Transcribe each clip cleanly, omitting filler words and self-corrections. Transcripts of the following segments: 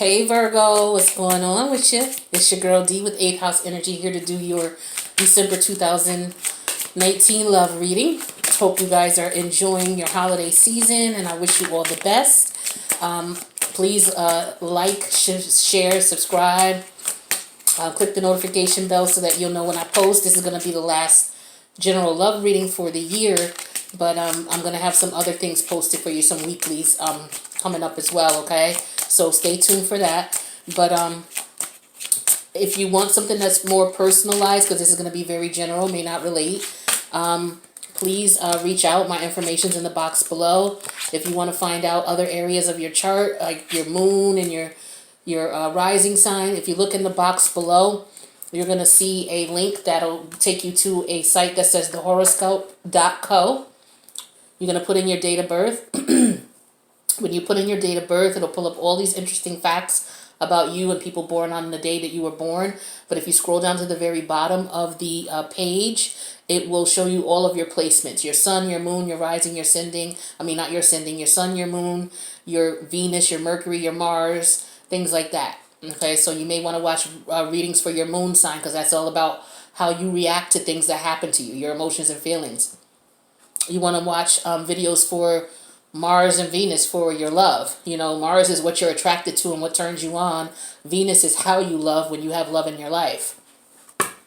Hey Virgo, what's going on with you? It's your girl D with 8th House Energy here to do your December 2019 love reading. Hope you guys are enjoying your holiday season and I wish you all the best. Please like, share, subscribe, click the notification bell so that you'll know when I post. This is going to be the last general love reading for the year, but I'm going to have some other things posted for you, some weeklies coming up as well, okay? So stay tuned for that. But if you want something that's more personalized, because this is going to be very general, may not relate, please reach out. My information's in the box below. If you want to find out other areas of your chart, like your moon and your rising sign, if you look in the box below, you're going to see a link that'll take you to a site that says thehoroscope.co. You're going to put in your date of birth. When you put in your date of birth, it'll pull up all these interesting facts about you and people born on the day that you were born. But if you scroll down to the very bottom of the page, it will show you all of your placements. Your sun, your moon, your rising, your ascending. I mean, not your ascending. Your sun, your moon, your Venus, your Mercury, your Mars, things like that. Okay, so you may want to watch readings for your moon sign because that's all about how you react to things that happen to you, your emotions and feelings. You want to watch videos for Mars and Venus for your love. You know, Mars is what you're attracted to and what turns you on. Venus is how you love when you have love in your life.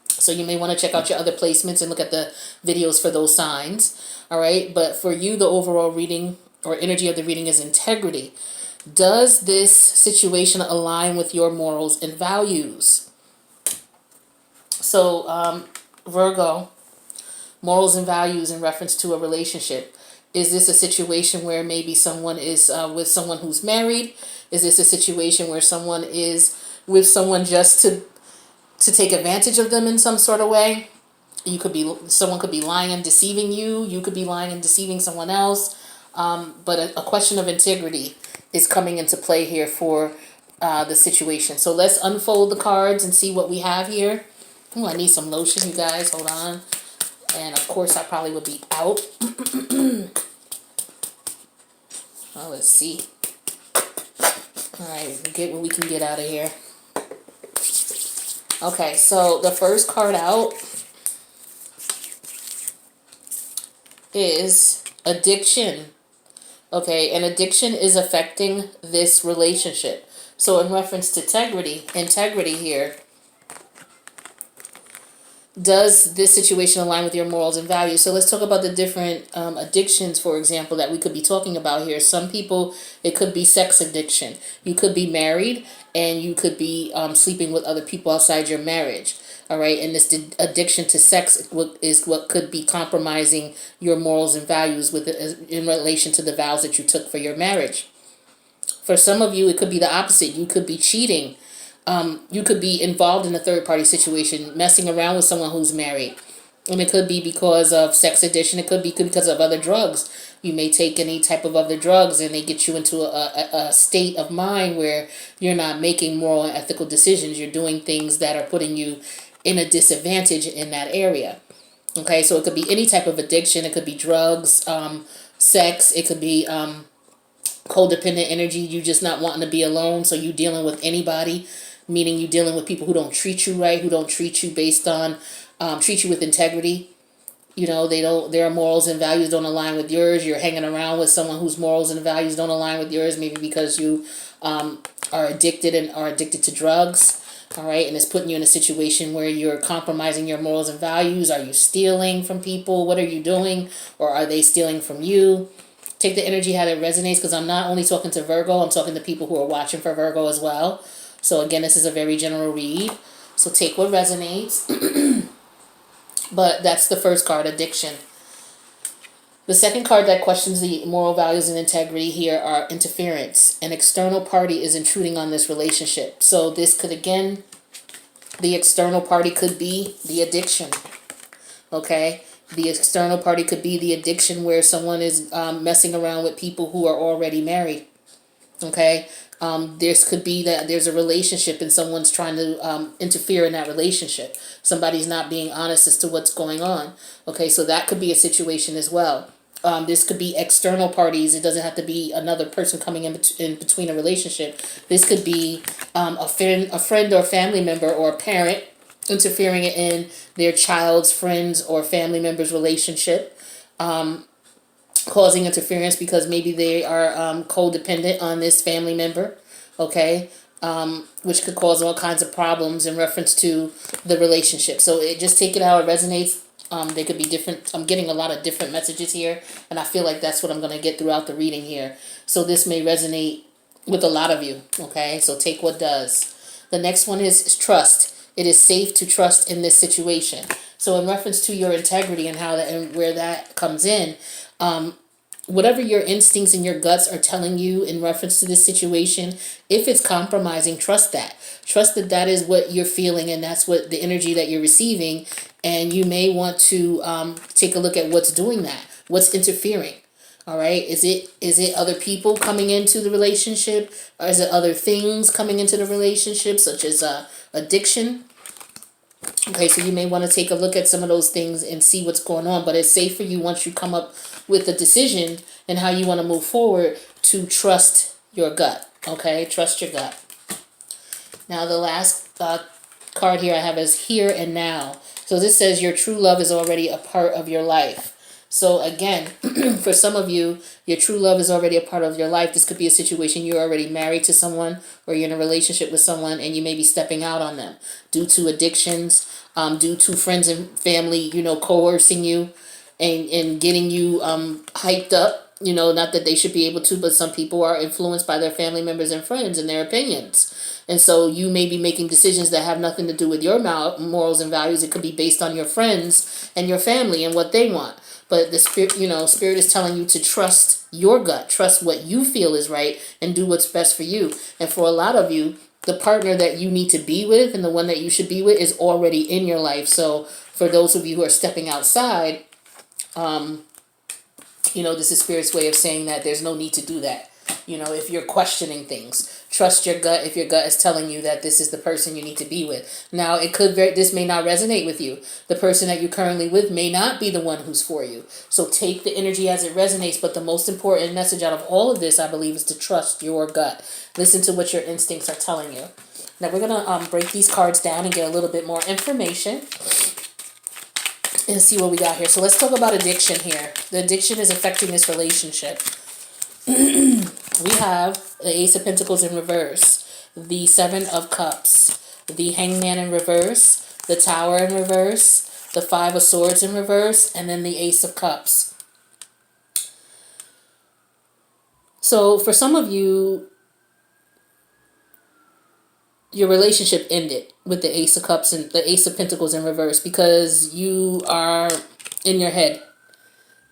So you may want to check out your other placements and look at the videos for those signs. All right. But for you, the overall reading or energy of the reading is integrity. Does this situation align with your morals and values? So, Virgo, morals and values in reference to a relationship. Is this a situation where maybe someone is with someone who's married? Is this a situation where someone is with someone just to take advantage of them in some sort of way? Someone could be lying and deceiving you. You could be lying and deceiving someone else. But a question of integrity is coming into play here for the situation. So let's unfold the cards and see what we have here. Oh, I need some lotion, you guys. Hold on. And of course, I probably would be out. Well, let's see. All right, get what we can get out of here. Okay, so the first card out is addiction. Okay, and addiction is affecting this relationship. So in reference to integrity here, does this situation align with your morals and values? So let's talk about the different addictions, for example, that we could be talking about here. Some people, it could be sex addiction. You could be married and you could be sleeping with other people outside your marriage. All right. And this addiction to sex is what could be compromising your morals and values in relation to the vows that you took for your marriage. For some of you, it could be the opposite. You could be cheating. You could be involved in a third-party situation, messing around with someone who's married. And it could be because of sex addiction. It could be because of other drugs. You may take any type of other drugs and they get you into a state of mind where you're not making moral and ethical decisions. You're doing things that are putting you in a disadvantage in that area. Okay, so it could be any type of addiction. It could be drugs, sex. It could be codependent energy. You just not wanting to be alone, so you dealing with anybody. Meaning you dealing with people who don't treat you right, who don't treat you based on, treat you with integrity. You know, their morals and values don't align with yours. You're hanging around with someone whose morals and values don't align with yours, maybe because you are addicted to drugs. All right, and it's putting you in a situation where you're compromising your morals and values. Are you stealing from people? What are you doing? Or are they stealing from you? Take the energy how it resonates, because I'm not only talking to Virgo, I'm talking to people who are watching for Virgo as well. So again, this is a very general read. So take what resonates. But that's the first card, addiction. The second card that questions the moral values and integrity here are interference. An external party is intruding on this relationship. So this could, again, the external party could be the addiction. Okay? The external party could be the addiction where someone is messing around with people who are already married. Okay? This could be that there's a relationship and someone's trying to interfere in that relationship. Somebody's not being honest as to what's going on. Okay, so that could be a situation as well. This could be external parties. It doesn't have to be another person coming in between a relationship. This could be a friend or family member or a parent interfering in their child's friends or family member's relationship, causing interference because maybe they are codependent on this family member, okay, which could cause all kinds of problems in reference to the relationship. So just take it how it resonates. They could be different. I'm getting a lot of different messages here, and I feel like that's what I'm going to get throughout the reading here. So this may resonate with a lot of you, okay? So take what does. The next one is trust. It is safe to trust in this situation. So in reference to your integrity and how that and where that comes in, whatever your instincts and your guts are telling you in reference to this situation, if it's compromising, trust that. Trust that that is what you're feeling and that's what the energy that you're receiving. And you may want to take a look at what's doing that, what's interfering. All right. Is it other people coming into the relationship, or is it other things coming into the relationship, such as addiction? Okay, so you may want to take a look at some of those things and see what's going on. But it's safe for you, once you come up with a decision and how you want to move forward, to trust your gut. Okay, trust your gut. Now the last card here I have is here and now. So this says your true love is already a part of your life. So again, for some of you, your true love is already a part of your life. This could be a situation you're already married to someone, or you're in a relationship with someone and you may be stepping out on them due to addictions, due to friends and family, coercing you and getting you hyped up. Not that they should be able to, but some people are influenced by their family members and friends and their opinions. And so you may be making decisions that have nothing to do with your morals and values. It could be based on your friends and your family and what they want. But the spirit is telling you to trust your gut, trust what you feel is right, and do what's best for you. And for a lot of you, the partner that you need to be with and the one that you should be with is already in your life. So for those of you who are stepping outside, this is Spirit's way of saying that there's no need to do that. If you're questioning things, trust your gut. If your gut is telling you that this is the person you need to be with. Now, this may not resonate with you. The person that you're currently with may not be the one who's for you. So take the energy as it resonates. But the most important message out of all of this, I believe, is to trust your gut. Listen to what your instincts are telling you. Now, we're going to break these cards down and get a little bit more information and see what we got here. So let's talk about addiction here. The addiction is affecting this relationship. We have the Ace of Pentacles in reverse, the Seven of Cups, the Hangman in reverse, the Tower in reverse, the Five of Swords in reverse, and then the Ace of Cups. So for some of you, your relationship ended with the Ace of Cups and the Ace of Pentacles in reverse because you are in your head,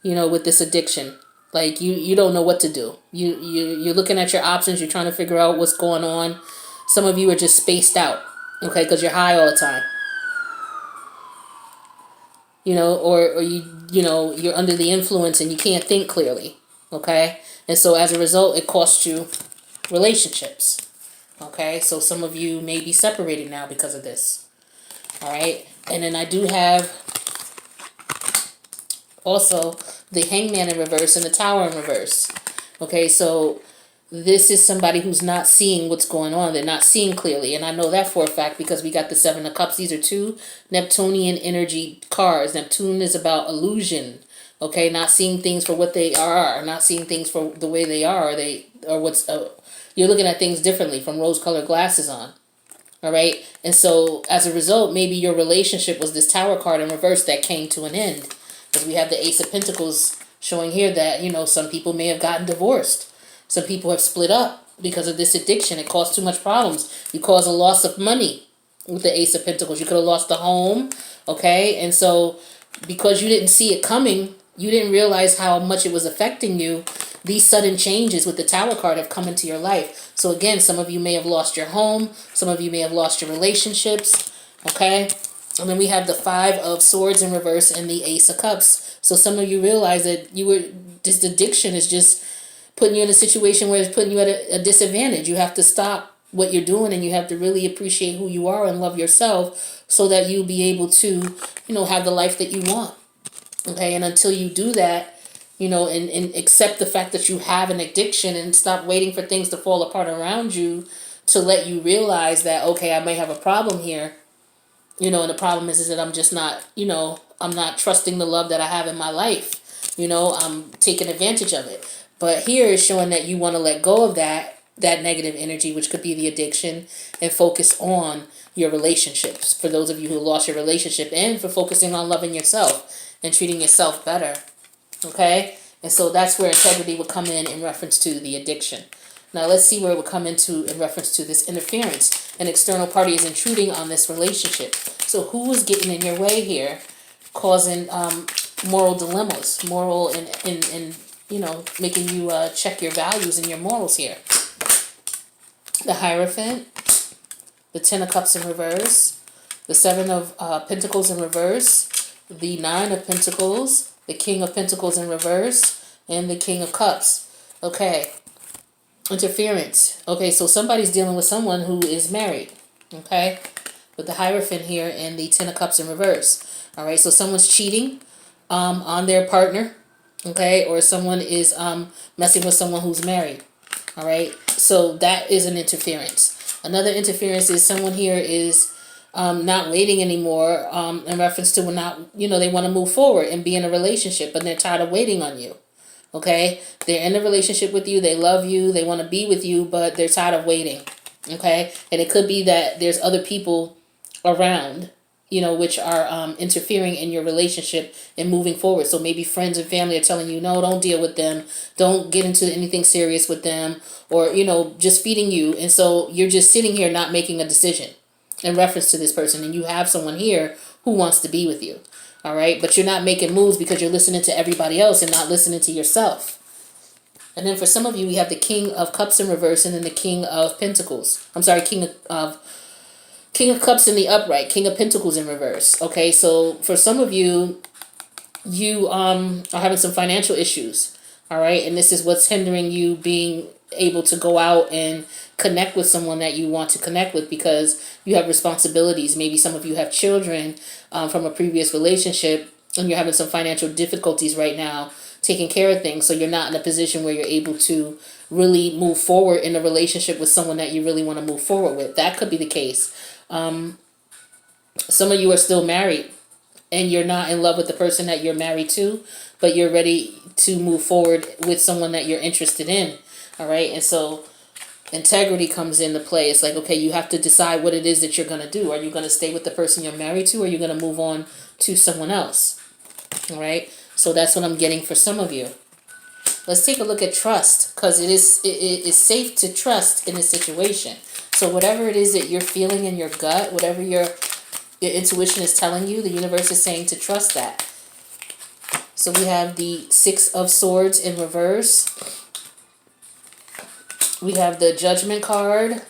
with this addiction. Like you don't know what to do. You're looking at your options. You're trying to figure out what's going on. Some of you are just spaced out, okay, because you're high all the time. Or you're under the influence and you can't think clearly, okay? And so as a result, it costs you relationships, okay? So some of you may be separated now because of this, all right? And then I do have also the Hangman in reverse and the Tower in reverse. Okay, so this is somebody who's not seeing what's going on. They're not seeing clearly. And I know that for a fact because we got the Seven of Cups. These are two Neptunian energy cards. Neptune is about illusion. Okay, not seeing things for what they are, not seeing things for the way they are. You're looking at things differently from rose-colored glasses on. All right, and so as a result, maybe your relationship was this Tower card in reverse that came to an end. Because we have the Ace of Pentacles showing here that, some people may have gotten divorced. Some people have split up because of this addiction. It caused too much problems. You cause a loss of money with the Ace of Pentacles. You could have lost the home, okay? And so because you didn't see it coming, you didn't realize how much it was affecting you, these sudden changes with the Tower card have come into your life. So again, some of you may have lost your home. Some of you may have lost your relationships, okay? And then we have the Five of Swords in reverse and the Ace of Cups. So some of you realize that this addiction is just putting you in a situation where it's putting you at a disadvantage. You have to stop what you're doing and you have to really appreciate who you are and love yourself so that you'll be able to, have the life that you want. Okay, and until you do that, and accept the fact that you have an addiction and stop waiting for things to fall apart around you to let you realize that, okay, I may have a problem here. And the problem is that I'm just not, I'm not trusting the love that I have in my life. I'm taking advantage of it. But here is showing that you want to let go of that negative energy, which could be the addiction, and focus on your relationships. For those of you who lost your relationship, and for focusing on loving yourself and treating yourself better. Okay? And so that's where integrity would come in reference to the addiction. Now let's see where it would come into in reference to this interference. An external party is intruding on this relationship. So who is getting in your way here, causing moral dilemmas, moral and making you check your values and your morals here? The Hierophant, the Ten of Cups in reverse, the Seven of Pentacles in reverse, the Nine of Pentacles, the King of Pentacles in reverse, and the King of Cups. Okay. Interference. Okay, so somebody's dealing with someone who is married. Okay. With the Hierophant here and the Ten of Cups in reverse. All right, so someone's cheating on their partner. Okay, or someone is messing with someone who's married. All right, so that is an interference. Another interference is someone here is not waiting anymore in reference to they want to move forward and be in a relationship, but they're tired of waiting on you. Okay, they're in a relationship with you, they love you, they want to be with you, but they're tired of waiting. Okay, and it could be that there's other people around, which are interfering in your relationship and moving forward. So maybe friends and family are telling you, no, don't deal with them. Don't get into anything serious with them, or, just feeding you. And so you're just sitting here not making a decision in reference to this person. And you have someone here who wants to be with you. All right. But you're not making moves because you're listening to everybody else and not listening to yourself. And then for some of you, we have the King of Cups in reverse and then the King of Pentacles. I'm sorry, King of Cups in the upright, King of Pentacles in reverse. Okay, so for some of you, you are having some financial issues. All right, and this is what's hindering you being able to go out and connect with someone that you want to connect with because you have responsibilities. Maybe some of you have children from a previous relationship and you're having some financial difficulties right now taking care of things. So you're not in a position where you're able to really move forward in a relationship with someone that you really want to move forward with. That could be the case. Some of you are still married and you're not in love with the person that you're married to, but you're ready to move forward with someone that you're interested in. All right. And so integrity comes into play. It's like, okay, you have to decide what it is that you're going to do. Are you going to stay with the person you're married to, or are you going to move on to someone else? All right. So that's what I'm getting for some of you. Let's take a look at trust, because it is safe to trust in a situation. So whatever it is that you're feeling in your gut, whatever your intuition is telling you, the universe is saying to trust that. So we have the Six of Swords in reverse. We have the Judgment card.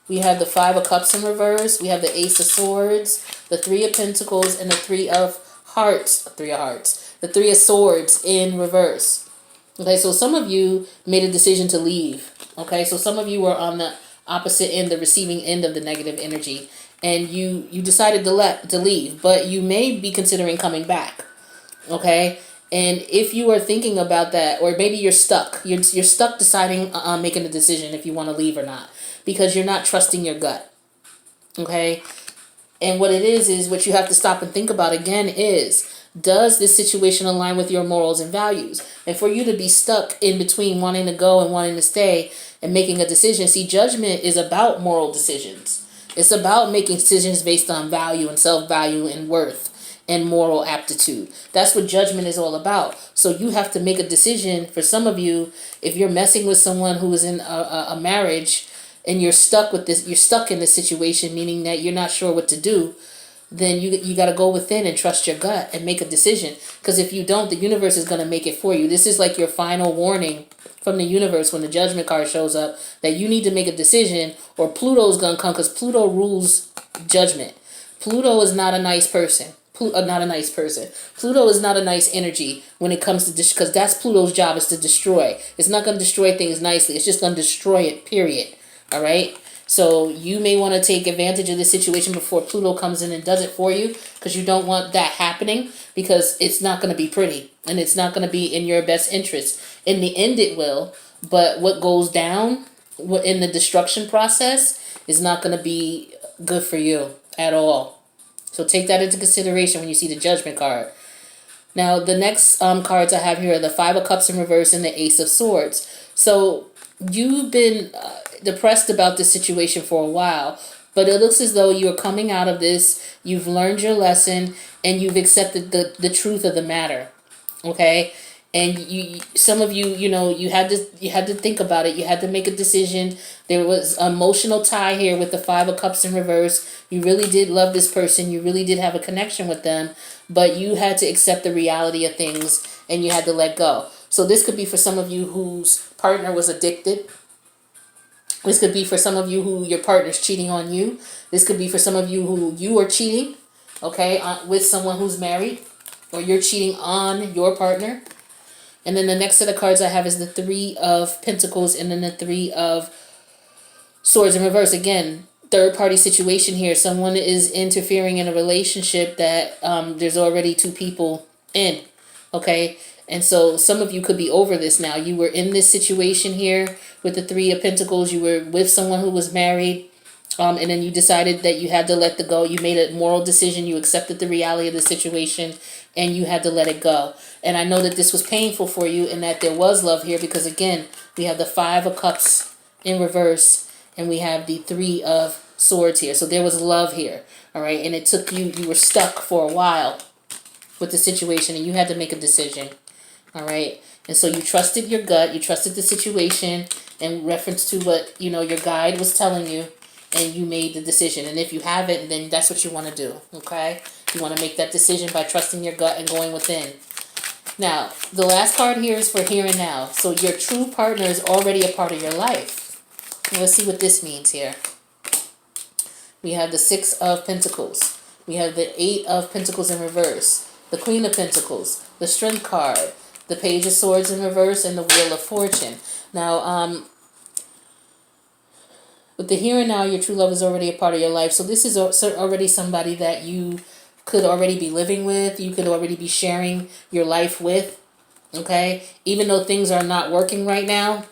We have the Five of Cups in reverse. We have the Ace of Swords, the Three of Pentacles, and the Three of Hearts. The Three of Swords in reverse. Okay, so some of you made a decision to leave. Okay, so some of you were on the opposite end, the receiving end of the negative energy, and you decided to leave, but you may be considering coming back. Okay, and if you are thinking about that, or maybe you're stuck, you're stuck deciding making a decision if you want to leave or not, because you're not trusting your gut. Okay, and what it is what you have to stop and think about again is, does this situation align with your morals and values? And for you to be stuck in between wanting to go and wanting to stay and making a decision, see, judgment is about moral decisions. It's about making decisions based on value and self-value and worth and moral aptitude. That's what judgment is all about. So you have to make a decision. For some of you, if you're messing with someone who is in a marriage and you're stuck with this, you're stuck in this situation, meaning that you're not sure what to do, then you got to go within and trust your gut and make a decision. Because if you don't, the universe is going to make it for you. This is like your final warning from the universe when the Judgment card shows up, that you need to make a decision or Pluto's going to come, because Pluto rules judgment. Pluto is not a nice person. Not a nice person. Pluto is not a nice energy when it comes to because that's Pluto's job, is to destroy. It's not going to destroy things nicely. It's just going to destroy it, period. All right? So you may want to take advantage of this situation before Pluto comes in and does it for you, because you don't want that happening, because it's not going to be pretty and it's not going to be in your best interest. In the end it will, but what goes down in the destruction process is not going to be good for you at all. So take that into consideration when you see the Judgment card. Now, the next cards I have here are the Five of Cups in reverse and the Ace of Swords. So you've been depressed about this situation for a while, but it looks as though you're coming out of this, you've learned your lesson, and you've accepted the truth of the matter. Okay? And some of you, you had to think about it. You had to make a decision. There was emotional tie here with the Five of Cups in reverse. You really did love this person. You really did have a connection with them, but you had to accept the reality of things and you had to let go. So this could be for some of you whose partner was addicted. This could be for some of you who your partner's cheating on you. This could be for some of you who you are cheating, okay, with someone who's married, or you're cheating on your partner. And then the next set of cards I have is the Three of Pentacles and then the Three of Swords in reverse. Again, third party situation here. Someone is interfering in a relationship that there's already two people in. Okay. And so some of you could be over this now. You were in this situation here with the Three of Pentacles. You were with someone who was married. And then you decided that you had to let the go. You made a moral decision. You accepted the reality of the situation and you had to let it go. And I know that this was painful for you and that there was love here, because again, we have the Five of Cups in reverse and we have the Three of Swords here. So there was love here. All right. And it took you were stuck for a while with the situation and you had to make a decision. All right. And so you trusted your gut. You trusted the situation in reference to what, your guide was telling you. And you made the decision. And if you haven't, then that's what you want to do. Okay? You want to make that decision by trusting your gut and going within. Now, the last card here is for here and now. So your true partner is already a part of your life. Let's see what this means here. We have the Six of Pentacles. We have the Eight of Pentacles in reverse. The Queen of Pentacles. The Strength card. The Page of Swords in reverse. And the Wheel of Fortune. Now, with the here and now, your true love is already a part of your life. So this is already somebody that you could already be living with. You could already be sharing your life with. Okay? Even though things are not working right now.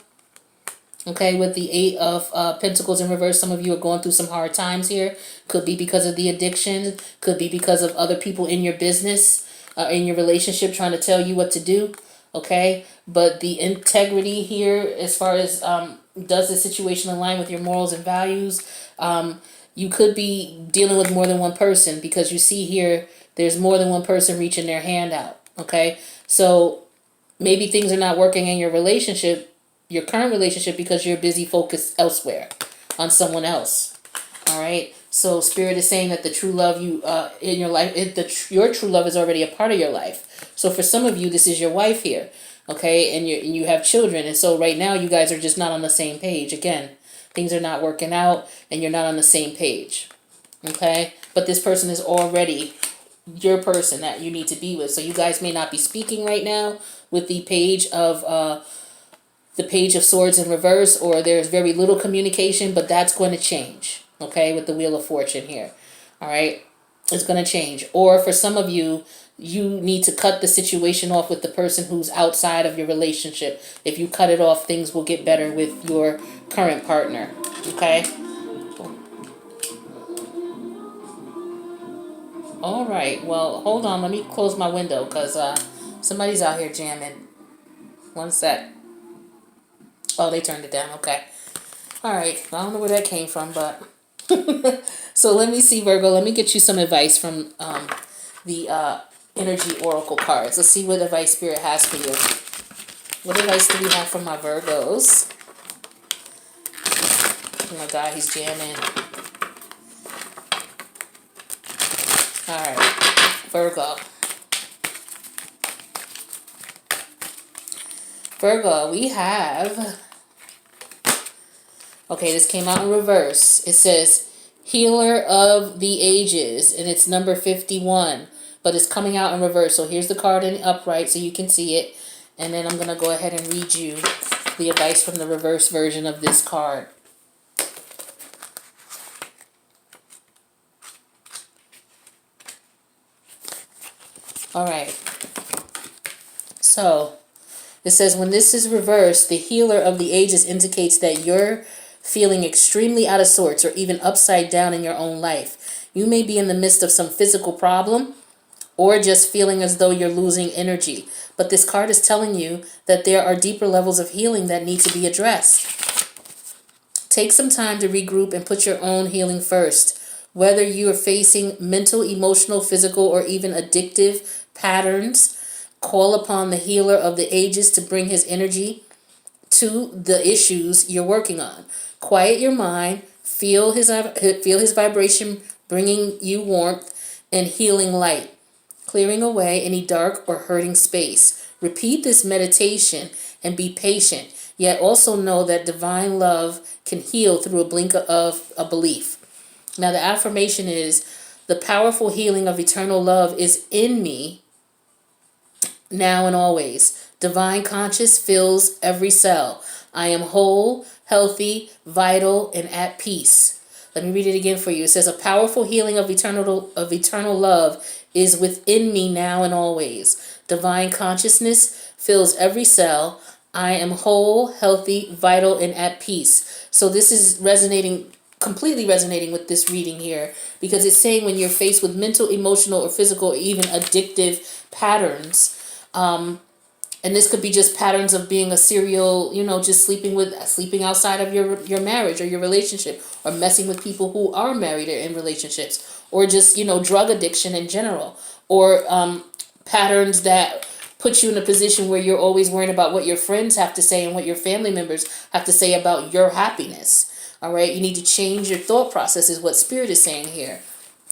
Okay? With the Eight of Pentacles in reverse, some of you are going through some hard times here. Could be because of the addiction. Could be because of other people in your business, in your relationship trying to tell you what to do. Okay? But the integrity here, as far as does the situation align with your morals and values? You could be dealing with more than one person, because you see here there's more than one person reaching their hand out. Okay, so maybe things are not working in your relationship, your current relationship, because you're busy focused elsewhere on someone else. All right, so Spirit is saying that the true love you in your life, your true love is already a part of your life. So for some of you, this is your wife here. Okay, and you have children, and so right now you guys are just not on the same page. Again, things are not working out, and you're not on the same page. Okay, but this person is already your person that you need to be with. So you guys may not be speaking right now with the Page of Swords in reverse, or there's very little communication, but that's going to change. Okay, with the Wheel of Fortune here. All right, it's going to change. Or for some of you, you need to cut the situation off with the person who's outside of your relationship. If you cut it off, things will get better with your current partner. Okay? All right. Well, hold on. Let me close my window because somebody's out here jamming. One sec. Oh, they turned it down. Okay. All right. I don't know where that came from, but... So let me see, Virgo. Let me get you some advice from the... Energy Oracle cards. Let's see what advice Spirit has for you. What advice do we have from my Virgos? Oh my God, he's jamming. Alright, Virgo. Virgo, we have... Okay, this came out in reverse. It says, Healer of the Ages, and it's number 51. But it's coming out in reverse. So here's the card in upright so you can see it. And then I'm going to go ahead and read you the advice from the reverse version of this card. All right. So it says, when this is reversed, the healer of the ages indicates that you're feeling extremely out of sorts or even upside down in your own life. You may be in the midst of some physical problem or just feeling as though you're losing energy. But this card is telling you that there are deeper levels of healing that need to be addressed. Take some time to regroup and put your own healing first. Whether you are facing mental, emotional, physical, or even addictive patterns, call upon the healer of the ages to bring his energy to the issues you're working on. Quiet your mind, feel his vibration bringing you warmth and healing light, clearing away any dark or hurting space. Repeat this meditation and be patient, yet also know that divine love can heal through a blink of a belief. Now the affirmation is, the powerful healing of eternal love is in me now and always. Divine conscious fills every cell. I am whole, healthy, vital, and at peace. Let me read it again for you. It says, a powerful healing of eternal love is within me now and always. Divine consciousness fills every cell. I am whole, healthy, vital, and at peace. So this is completely resonating with this reading here, because it's saying when you're faced with mental, emotional, or physical, or even addictive patterns, and this could be just patterns of being a serial, just sleeping outside of your marriage or your relationship, or messing with people who are married or in relationships, or just, drug addiction in general, or patterns that put you in a position where you're always worrying about what your friends have to say and what your family members have to say about your happiness. All right, you need to change your thought process is what Spirit is saying here.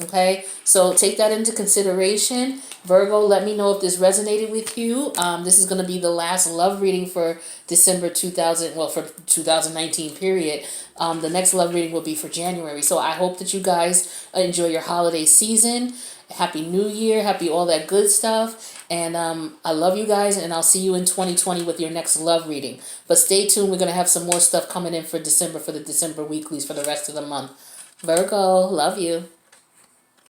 Okay, so take that into consideration. Virgo, let me know if this resonated with you. This is going to be the last love reading for December 2019 period. The next love reading will be for January. So I hope that you guys enjoy your holiday season. Happy New Year. Happy all that good stuff. And I love you guys, and I'll see you in 2020 with your next love reading. But stay tuned. We're going to have some more stuff coming in for December, for the December weeklies for the rest of the month. Virgo, love you.